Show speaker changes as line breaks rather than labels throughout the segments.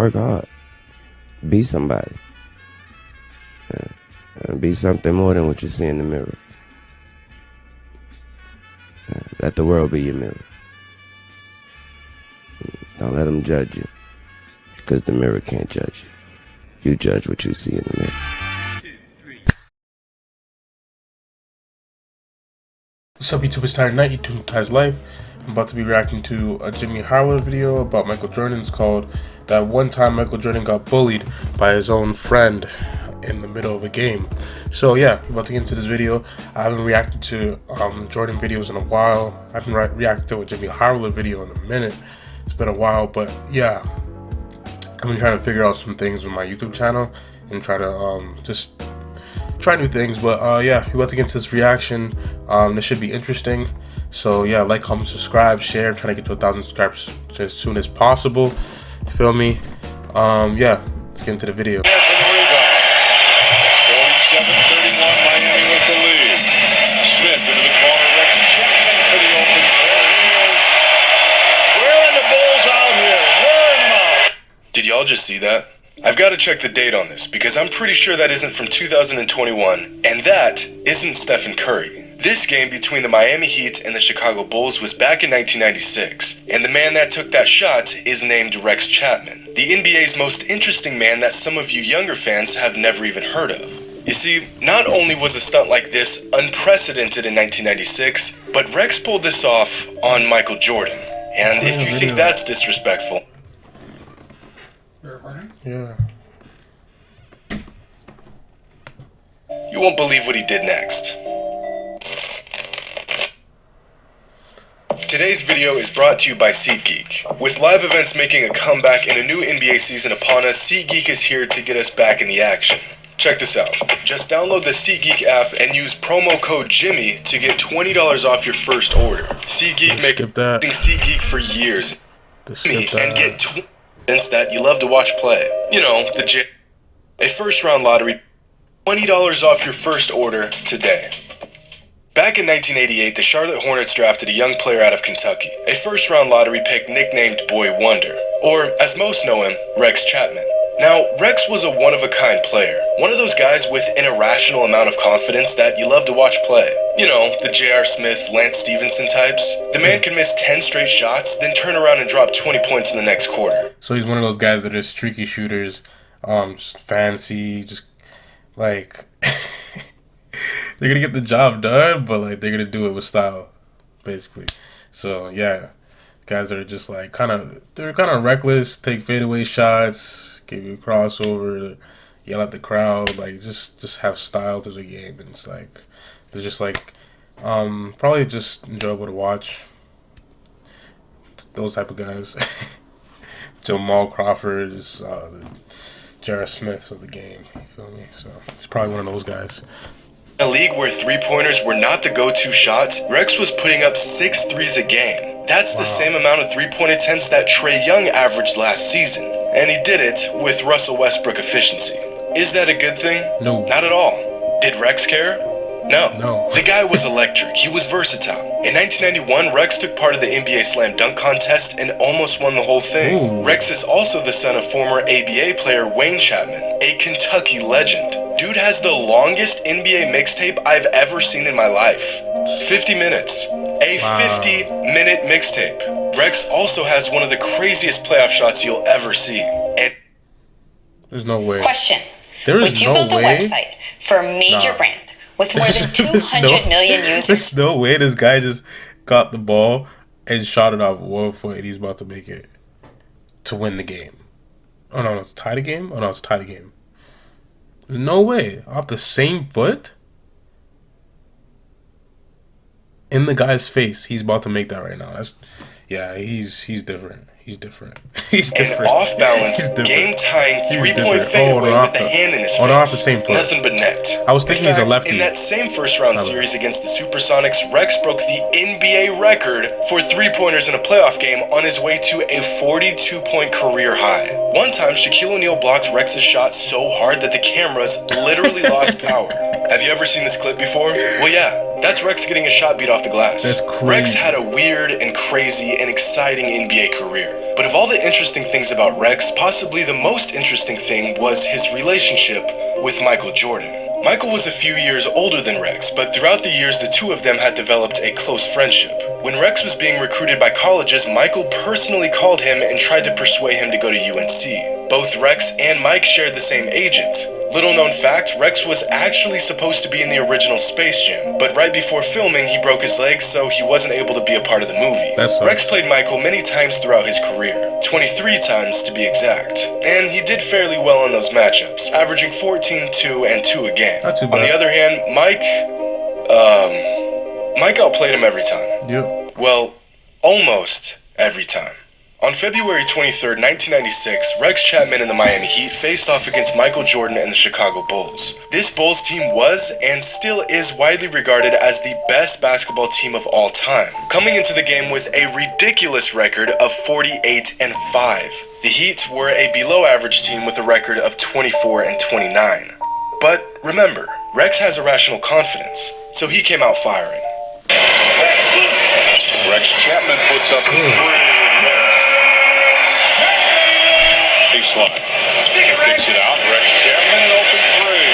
Work hard. Be somebody. Be something more than what you see in the mirror. Let the world be your mirror. Don't let them judge you, because the mirror can't judge you. You judge what you see in the mirror.
What's up, YouTube? It's Tired Night. You tuned to Ty's Life. I'm about to be reacting to a Jimmy Harlow video about Michael Jordan. It's called "That One Time Michael Jordan Got Bullied by His Own Friend in the Middle of a Game." So yeah, I'm about to get into this video. I haven't reacted to Jordan videos in a while. I haven't reacted to a Jimmy Harlow video in a minute. It's been a while, but yeah, I've been trying to figure out some things with my YouTube channel and try to just try new things. But yeah, we're about to get into this reaction. This should be interesting. So yeah, like, comment, subscribe, share. I'm trying to get to 1,000 subscribers as soon as possible. You feel me? Yeah, let's get into the video.
47-31, Miami with the lead. Smith into the corner, Rex Chapman for the open play. Wearing the Bulls out here. Wearing them out.
Did y'all just see that? I've got to check the date on this because I'm pretty sure that isn't from 2021, and that isn't Stephen Curry. This game between the Miami Heat and the Chicago Bulls was back in 1996, and the man that took that shot is named Rex Chapman, the NBA's most interesting man that some of you younger fans have never even heard of. You see, not only was a stunt like this unprecedented in 1996, but Rex pulled this off on Michael Jordan. And if you think that's disrespectful,
Yeah.
you won't believe what he did next. Today's video is brought to you by SeatGeek. With live events making a comeback and a new NBA season upon us, SeatGeek is here to get us back in the action. Check this out. Just download the SeatGeek app and use promo code Jimmy to get $20 off your first order. SeatGeek makes SeatGeek for years. And get that you love to watch play. You know, a first round lottery, $20 off your first order today. Back in 1988, the Charlotte Hornets drafted a young player out of Kentucky, a first round lottery pick nicknamed Boy Wonder, or as most know him, Rex Chapman. Now, Rex was a one-of-a-kind player, one of those guys with an irrational amount of confidence that you love to watch play. You know, the J.R. Smith, Lance Stevenson types. The man can miss 10 straight shots, then turn around and drop 20 points in the next quarter.
So he's one of those guys that are streaky shooters, just fancy, just like they're gonna get the job done, but like they're gonna do it with style, basically. So yeah, guys that are just like they're kind of reckless, take fadeaway shots, give you a crossover, yell at the crowd, like just have style to the game, and it's like they're just like probably just enjoyable to watch. Those type of guys. Jamal Crawford is the J.R. Smith of the game. You feel me? So it's probably one of those guys.
In a league where three-pointers were not the go-to shots, Rex was putting up 6 threes a game. That's the same amount of three-point attempts that Trae Young averaged last season. And he did it with Russell Westbrook efficiency. Is that a good thing?
No.
Not at all. Did Rex care? No. The guy was electric. He was versatile. In 1991, Rex took part of the NBA Slam Dunk Contest and almost won the whole thing.
Ooh.
Rex is also the son of former ABA player Wayne Chapman, a Kentucky legend. Dude has the longest NBA mixtape I've ever seen in my life. 50 minutes. A 50-minute mixtape. Rex also has one of the craziest playoff shots you'll ever see. And
there's no way.
Question.
There is
Would you
no
build a
way?
website for a major brand with more than 200 million users?
There's no way this guy just got the ball and shot it off 1 foot and he's about to make it to win the game. Oh no, it's tie the game? Oh no, it's tie the game. There's no way. Off the same foot? In the guy's face. He's about to make that right now. Yeah, he's different. He's different. He's different.
An off-balance, game-tying three-point fadeaway with a hand in his face.
Off the same foot.
Nothing but net.
I was thinking he's a lefty.
In that same first-round series against the Supersonics, Rex broke the NBA record for three-pointers in a playoff game on his way to a 42-point career high. One time, Shaquille O'Neal blocked Rex's shot so hard that the cameras literally lost power. Have you ever seen this clip before? Well, yeah, that's Rex getting a shot beat off the glass.
That's crazy.
Rex had a weird and crazy and exciting NBA career. But of all the interesting things about Rex, possibly the most interesting thing was his relationship with Michael Jordan. Michael was a few years older than Rex, but throughout the years, the two of them had developed a close friendship. When Rex was being recruited by colleges, Michael personally called him and tried to persuade him to go to UNC. Both Rex and Mike shared the same agent. Little known fact, Rex was actually supposed to be in the original Space Jam, but right before filming, he broke his leg, so he wasn't able to be a part of the movie. Rex played Michael many times throughout his career, 23 times to be exact, and he did fairly well in those matchups, averaging 14, 2, and 2 a game.
Not too bad.
On the other hand, Mike outplayed him every time.
Yep.
Well, almost every time. On February 23rd, 1996, Rex Chapman and the Miami Heat faced off against Michael Jordan and the Chicago Bulls. This Bulls team was and still is widely regarded as the best basketball team of all time, coming into the game with a ridiculous record of 48-5. The Heat were a below-average team with a record of 24-29. But remember, Rex has irrational confidence, so he came out firing.
Rex Chapman puts up the three. Baseline. Kicks it out. Rex Chapman an open three.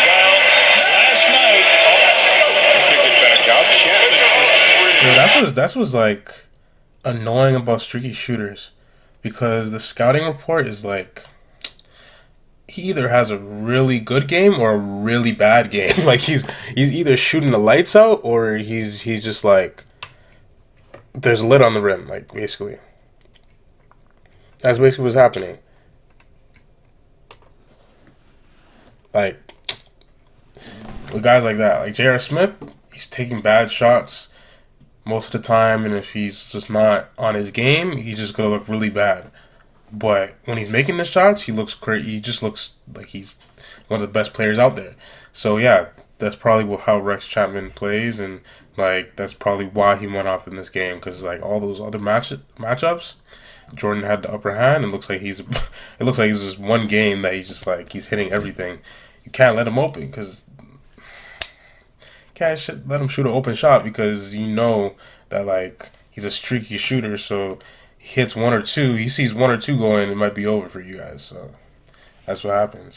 Well, last night, kick it back out. Chapman for three.
That's what's like annoying about streaky shooters, because the scouting report is like he either has a really good game or a really bad game. Like he's either shooting the lights out or he's just like there's a lid on the rim, like basically. That's basically what's happening. Like, with guys like that, like J.R. Smith, he's taking bad shots most of the time, and if he's just not on his game, he's just gonna look really bad. But when he's making the shots, he looks great. He just looks like he's one of the best players out there. So yeah, that's probably how Rex Chapman plays, and like that's probably why he went off in this game, because like all those other matchups. Jordan had the upper hand. It looks like it's just one game that he's hitting everything. You can't let him open because can't let him shoot an open shot, because you know that like he's a streaky shooter. So he hits one or two. He sees one or two going, it might be over for you guys. So that's what happens.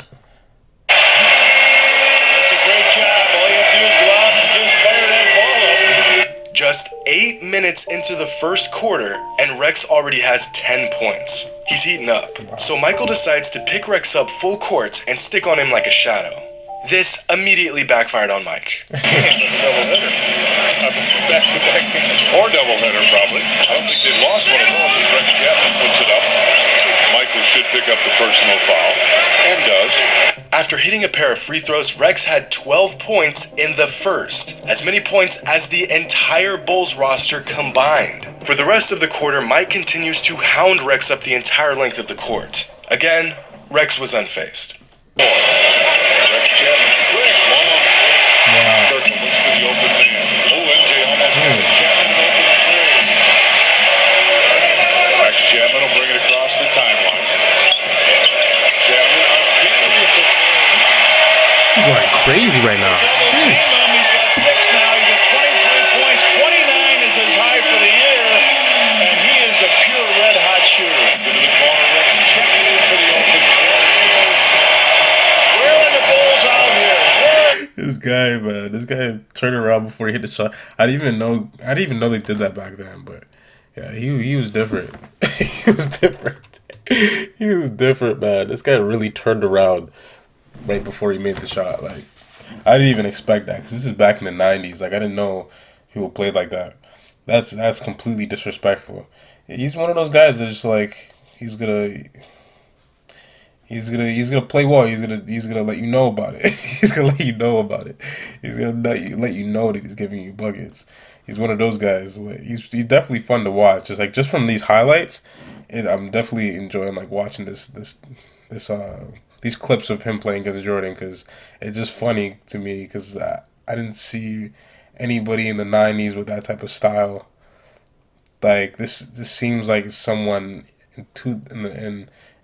That's a great job. All you have to do is go out and just fire that ball up.
Just 8 minutes into the first quarter, and Rex already has 10 points. He's heating up. So Michael decides to pick Rex up full court and stick on him like a shadow. This immediately backfired on Mike.
Doubleheader. Back-to-back. Or doubleheader, probably. I don't think they've lost one of those as Rex Chapman puts it up. Michael should pick up the personal foul, and does.
After hitting a pair of free throws, Rex had 12 points in the first, as many points as the entire Bulls roster combined. For the rest of the quarter, Mike continues to hound Rex up the entire length of the court. Again, Rex was unfazed.
Rex Chapman quick, long. Circle looks for the open man. Oh, MJ almost has it. Chapman an open three. Rex Chapman will bring it across the timeline. Chapman again with the three.
He's going crazy right now.
He's got 6 now. He's at 23 points. 29 is his high for the year, and he is a pure red-hot shooter. Into the corner, Rex Chapman for the open three. Where are the Bulls out here?
This guy, man, this guy turned around before he hit the shot. I didn't even know they did that back then. But yeah, he was different. He was different. He was different, man. This guy really turned around right before he made the shot. Like, I didn't even expect that, because this is back in the 90s. Like, I didn't know people played like that. That's completely disrespectful. He's one of those guys that's just like he's gonna play well. He's gonna let you know about it. He's gonna let you know about it. He's gonna let you know that he's giving you buckets. He's one of those guys. He's definitely fun to watch. Just from these highlights, I'm definitely enjoying like watching these clips of him playing against Jordan, because it's just funny to me, because I didn't see anybody in the 90s with that type of style. Like this seems like someone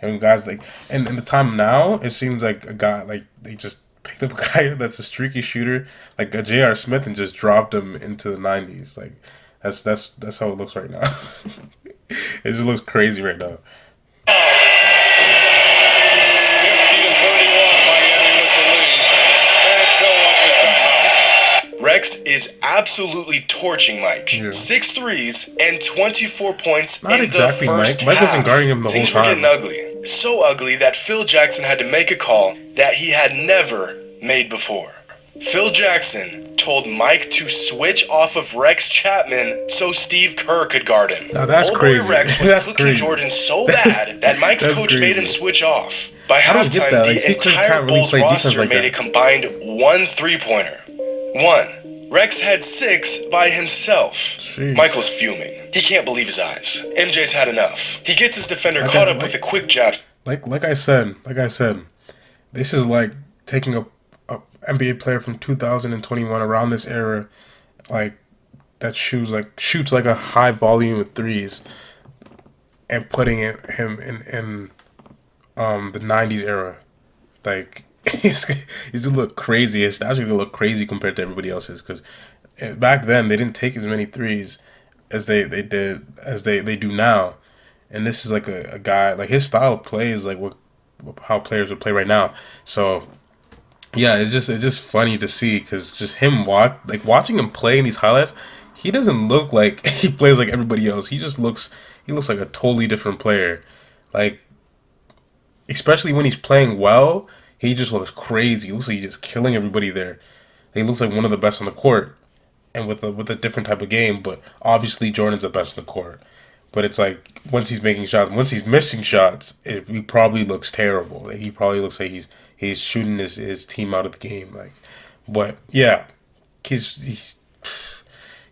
and guys like, and in the time now, it seems like a guy like they just picked up a guy that's a streaky shooter, like a J.R. Smith, and just dropped him into the 90s. Like, that's how it looks right now. It just looks crazy right now.
50-31, Miami with the lead. And Phil wants a timeout.
Rex is absolutely torching Mike.
Yeah.
6 threes and 24 points
Not
in
exactly
the first
Mike. Mike wasn't
half.
guarding him the
Things
whole
were
time.
getting ugly. So ugly that Phil Jackson had to make a call that he had never made before. Phil Jackson told Mike to switch off of Rex Chapman so Steve Kerr could guard him.
Now that's
Old
crazy.
boy Rex was
That's
cooking
crazy.
Jordan so bad that Mike's
That's
coach made him
crazy.
switch off. By
I don't get
halftime,
that.
the
Like, Steve Kerr
entire
can't really
Bulls
play defense
roster
like
made
that.
a combined 1 3-pointer. 1. Rex had 6 by himself.
Jeez.
Michael's fuming. He can't believe his eyes. MJ's had enough. He gets his defender caught up with a quick jab.
Like I said, this is like taking a NBA player from 2021 around this era, like that shoots like a high volume of threes, and putting him in the 90s era. Like he's gonna look crazy. His stats are gonna look crazy compared to everybody else's, because back then they didn't take as many threes as they do now. And this is like a guy, like his style of play is like how players would play right now. So yeah, it's just funny to see, because just him watching him play in these highlights, he doesn't look like he plays like everybody else. He looks like a totally different player. Like, especially when he's playing well, he just looks crazy. He looks like he's just killing everybody there. He looks like one of the best on the court, and with a different type of game. But obviously Jordan's the best on the court. But it's like once he's making shots, once he's missing shots, he probably looks terrible. Like, he probably looks like he's shooting his team out of the game. Like, but yeah, he's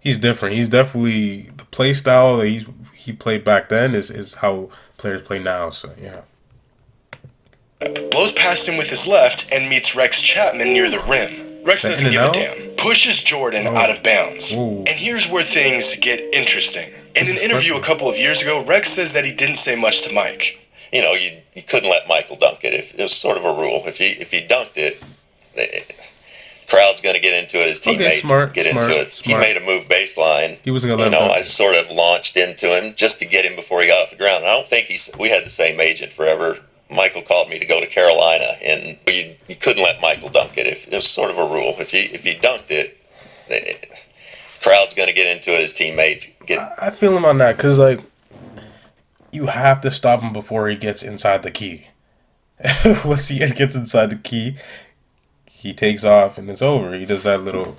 different. He's definitely, the play style that he played back then is how players play now. So yeah.
Blows past him with his left and meets Rex Chapman near the rim. Rex
That
doesn't
in
give
and
a
out?
damn. Pushes Jordan out of bounds.
Ooh.
And here's where things get interesting. In an interview a couple of years ago, Rex says that he didn't say much to Mike.
You know, you couldn't let Michael dunk it. It was sort of a rule. If he dunked it, the crowd's going to get into it. His teammates get into it. He made a move baseline.
He wasn't gonna let him dunk
I
it.
sort of launched into him just to get him before he got off the ground. And I don't think we had the same agent forever. Michael called me to go to Carolina, and you couldn't let Michael dunk it. It was sort of a rule. If he dunked it, the crowd's going to get into it. His teammates
I feel him on that, because like, you have to stop him before he gets inside the key. Once he gets inside the key, he takes off and it's over. He does that little.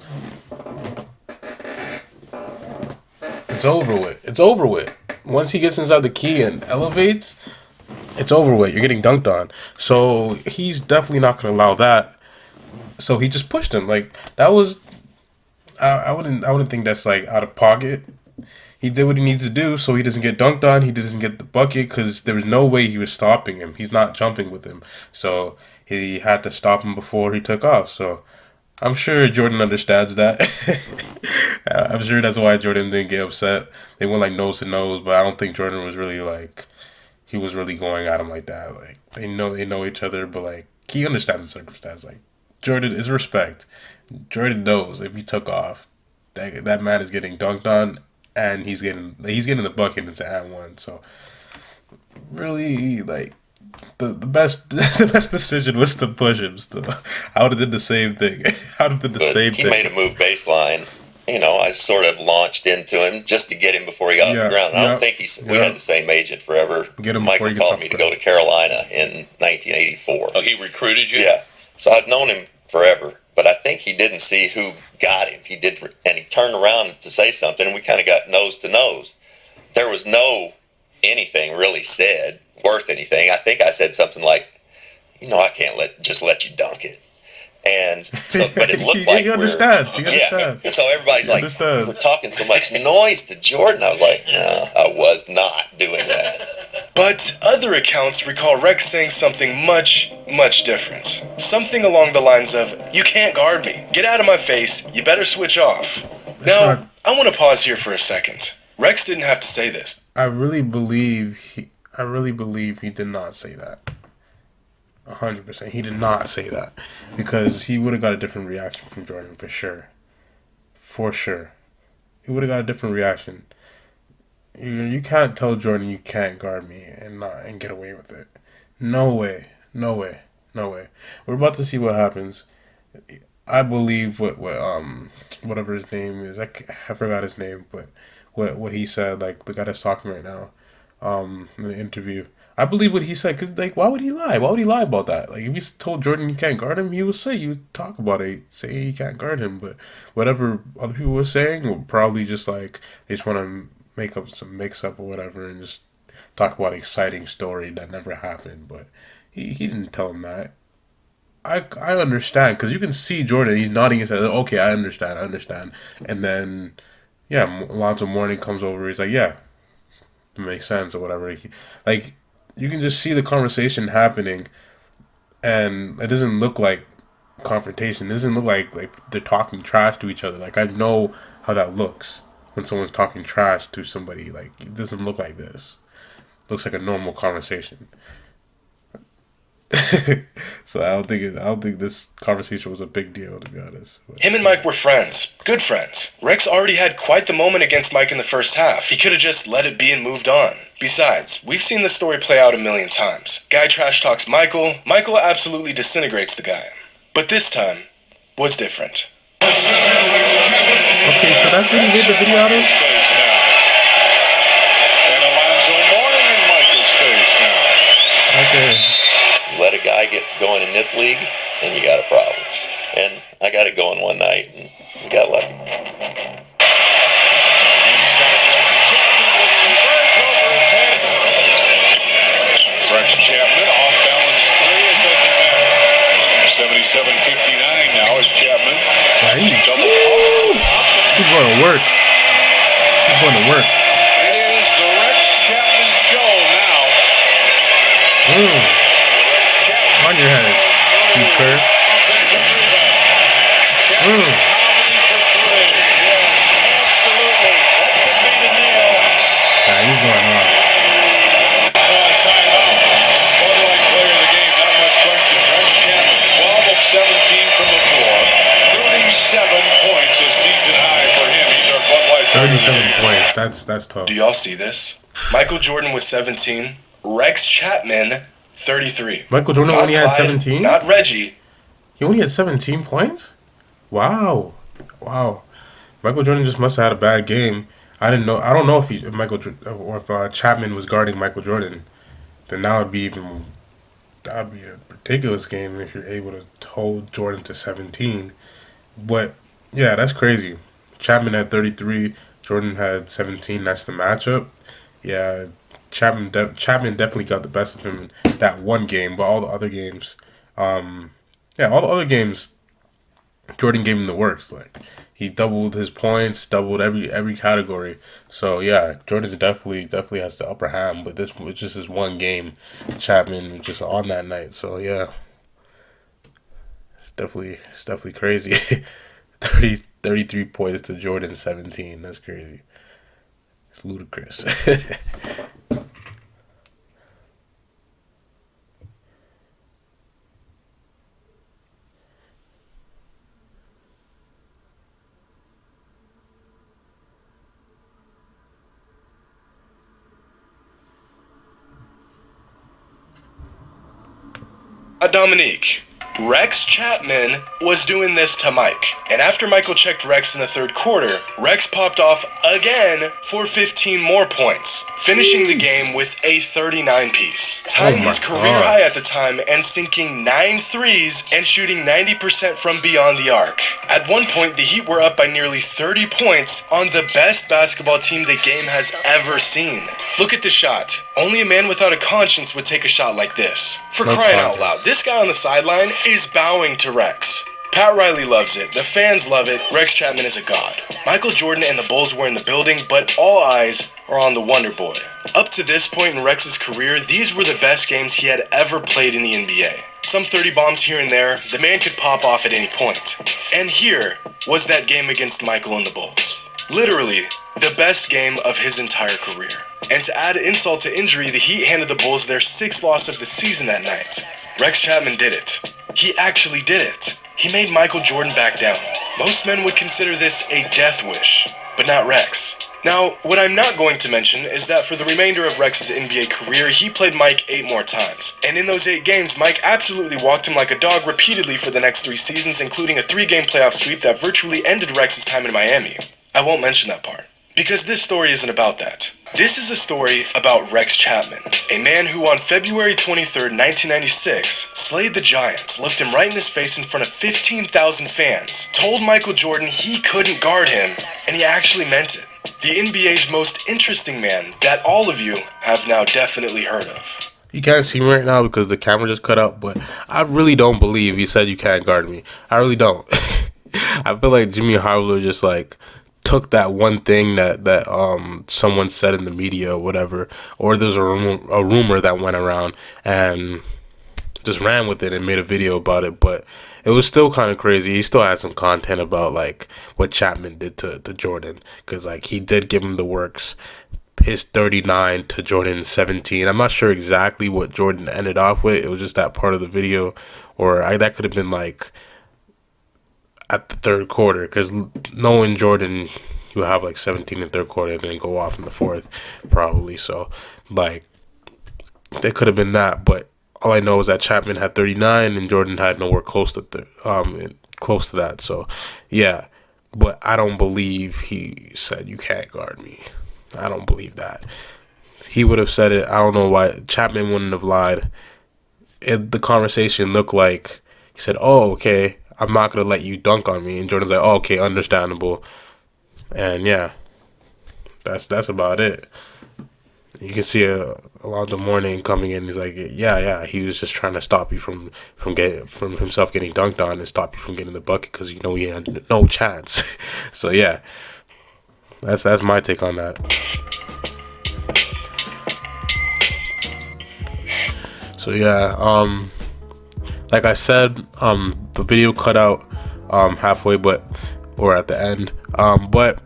It's over with. It's over with. Once he gets inside the key and elevates, it's over with. You're getting dunked on. So he's definitely not going to allow that. So he just pushed him. Like, that was. I wouldn't think that's like out of pocket. He did what he needs to do so he doesn't get dunked on. He doesn't get the bucket, because there was no way he was stopping him. He's not jumping with him. So he had to stop him before he took off. So I'm sure Jordan understands that. I'm sure that's why Jordan didn't get upset. They went like nose to nose, but I don't think Jordan was really like, he was really going at him like that. Like, they know each other, but like, he understands the circumstance. Like, Jordan is respect. Jordan knows if he took off, that man is getting dunked on. And he's getting the bucket into and one. So really, like, the best decision was to push him. Still, I would have did the same thing.
He made a move baseline. I sort of launched into him just to get him before he got off the ground. I don't think we had the same agent forever. Michael called me to go to Carolina in 1984.
Oh, he recruited you?
Yeah. So I've known him forever, but I think he didn't see who got him. He did, and he turned around to say something, and we kind of got nose to nose. There was no anything really said worth anything. I think I said something like, I can't just let you dunk it. And so, but it looked like
he understands.
Yeah. And so everybody's like, we're talking so much noise to Jordan. I was like, no, I was not doing that.
But other accounts recall Rex saying something much, much different. Something along the lines of, "You can't guard me. Get out of my face. You better switch off." Now, I want to pause here for a second. Rex didn't have to say this.
I really believe he did not say that. 100%. He did not say that because he would have got a different reaction from Jordan for sure. For sure. He would have got a different reaction. You can't tell Jordan you can't guard me and get away with it. No way. No way. No way. We're about to see what happens. I believe whatever his name is. I forgot his name, but what he said, like the guy that's talking right now, in the interview. I believe what he said, because, like, why would he lie? Why would he lie about that? Like, if he told Jordan you can't guard him, he would say, you talk about it, say he can't guard him. But whatever other people were saying, were probably just like, they just want to make up some mix-up or whatever and just talk about an exciting story that never happened. But he didn't tell him that. I understand, because you can see Jordan, he's nodding his head, okay, I understand. And then, yeah, Alonzo Mourning comes over, he's like, yeah, it makes sense or whatever. Like, you can just see the conversation happening, and it doesn't look like confrontation. It doesn't look like they're talking trash to each other. Like, I know how that looks when someone's talking trash to somebody. Like, it doesn't look like this. It looks like a normal conversation. So I don't think this conversation was a big deal, to be honest. But
Him and Mike were friends. Good friends. Rex already had quite the moment against Mike in the first half. He could have just let it be and moved on. Besides, we've seen this story play out a million times. Guy trash talks Michael. Michael absolutely disintegrates the guy. But this time was different.
okay, so that's what he made the video out of?
And Alonzo Mourning in Michael's face now.
Okay.
Let a guy get going in this league, and you got a problem. And I got it going one night, and we got lucky.
Rex Chapman off balance three. It doesn't matter. 77-59 now is Chapman. Double
He's going to work. He's going to work.
It is the Rex Chapman show now.
On your head, Steve Kerr. Yeah, he's going off.
Timeout. Borderline player of the game, not much question. Rex Chapman, 12 of 17 from the floor. 37 points, a season high for him. He's our Bud Light.
37 points. That's tough.
Do y'all see this? Michael Jordan was 17. Rex Chapman, 33.
Michael Jordan
Not
only had
Clyde,
17?
Not Reggie.
He only had 17 points? Wow. Michael Jordan just must have had a bad game. I don't know if Chapman was guarding Michael Jordan. Then that would be a ridiculous game if you're able to hold Jordan to 17. But yeah, that's crazy. Chapman had 33, Jordan had 17. That's the matchup. Yeah, Chapman definitely got the best of him in that one game, but all the other games, Jordan gave him the works. Like, he doubled his points, doubled every category. So yeah, Jordan definitely has the upper hand. But this was just his one game. Chapman was just on that night. So yeah, it's definitely crazy. 33 points to Jordan 17. That's crazy. It's ludicrous.
Dominique. Rex Chapman was doing this to Mike. And after Michael checked Rex in the third quarter, Rex popped off again for 15 more points, finishing the game with a 39-piece. Tying his career high at the time and sinking 9 threes and shooting 90% from beyond the arc. At one point, the Heat were up by nearly 30 points on the best basketball team the game has ever seen. Look at the shot. Only a man without a conscience would take a shot like this. For crying out loud, this guy on the sideline is bowing to Rex. Pat Riley loves it, the fans love it, Rex Chapman is a god. Michael Jordan and the Bulls were in the building, but all eyes are on the Wonder Boy. Up to this point in Rex's career, these were the best games he had ever played in the NBA. Some 30 bombs here and there, the man could pop off at any point. And here was that game against Michael and the Bulls. Literally, the best game of his entire career. And to add insult to injury, the Heat handed the Bulls their 6th loss of the season that night. Rex Chapman did it. He actually did it. He made Michael Jordan back down. Most men would consider this a death wish, but not Rex. Now, what I'm not going to mention is that for the remainder of Rex's NBA career, he played Mike 8 more times. And in those 8 games, Mike absolutely walked him like a dog repeatedly for the next 3 seasons, including a 3-game playoff sweep that virtually ended Rex's time in Miami. I won't mention that part, because this story isn't about that. This is a story about Rex Chapman, a man who on February 23rd, 1996, slayed the Giants, looked him right in his face in front of 15,000 fans, told Michael Jordan he couldn't guard him, and he actually meant it. The NBA's most interesting man that all of you have now definitely heard of.
You can't see me right now because the camera just cut out, but I really don't believe he said you can't guard me. I really don't. I feel like Jimmy Harlow just like took that one thing that someone said in the media or whatever, or there's a rumor that went around and just ran with it and made a video about it. But it was still kind of crazy. He still had some content about like what Chapman did to Jordan, because like he did give him the works. His 39 to Jordan's 17. I'm not sure exactly what Jordan ended off with. It was just that part of the video, or that could have been like at the third quarter, because knowing Jordan, you have like 17 in the third quarter and then go off in the fourth probably. So like it could have been that, but all I know is that Chapman had 39 and Jordan had nowhere close to that. So yeah, but I don't believe he said you can't guard me. I don't believe that. He would have said it. I don't know why Chapman wouldn't have lied. The conversation looked like he said, "Oh, okay, I'm not gonna let you dunk on me," and Jordan's like, "Oh, okay, understandable." And yeah, that's about it. You can see Alonzo Mourning coming in. He's like, yeah, he was just trying to stop you from himself getting dunked on and stop you from getting the bucket because you know he had no chance. So yeah, that's my take on that. So yeah, like I said, the video cut out halfway, or at the end, but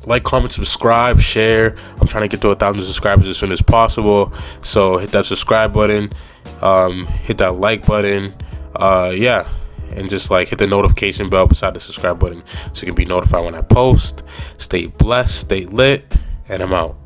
like, comment, subscribe, share. I'm trying to get to 1,000 subscribers as soon as possible, so hit that subscribe button, hit that like button, yeah, and just like hit the notification bell beside the subscribe button so you can be notified when I post. Stay blessed, stay lit, and I'm out.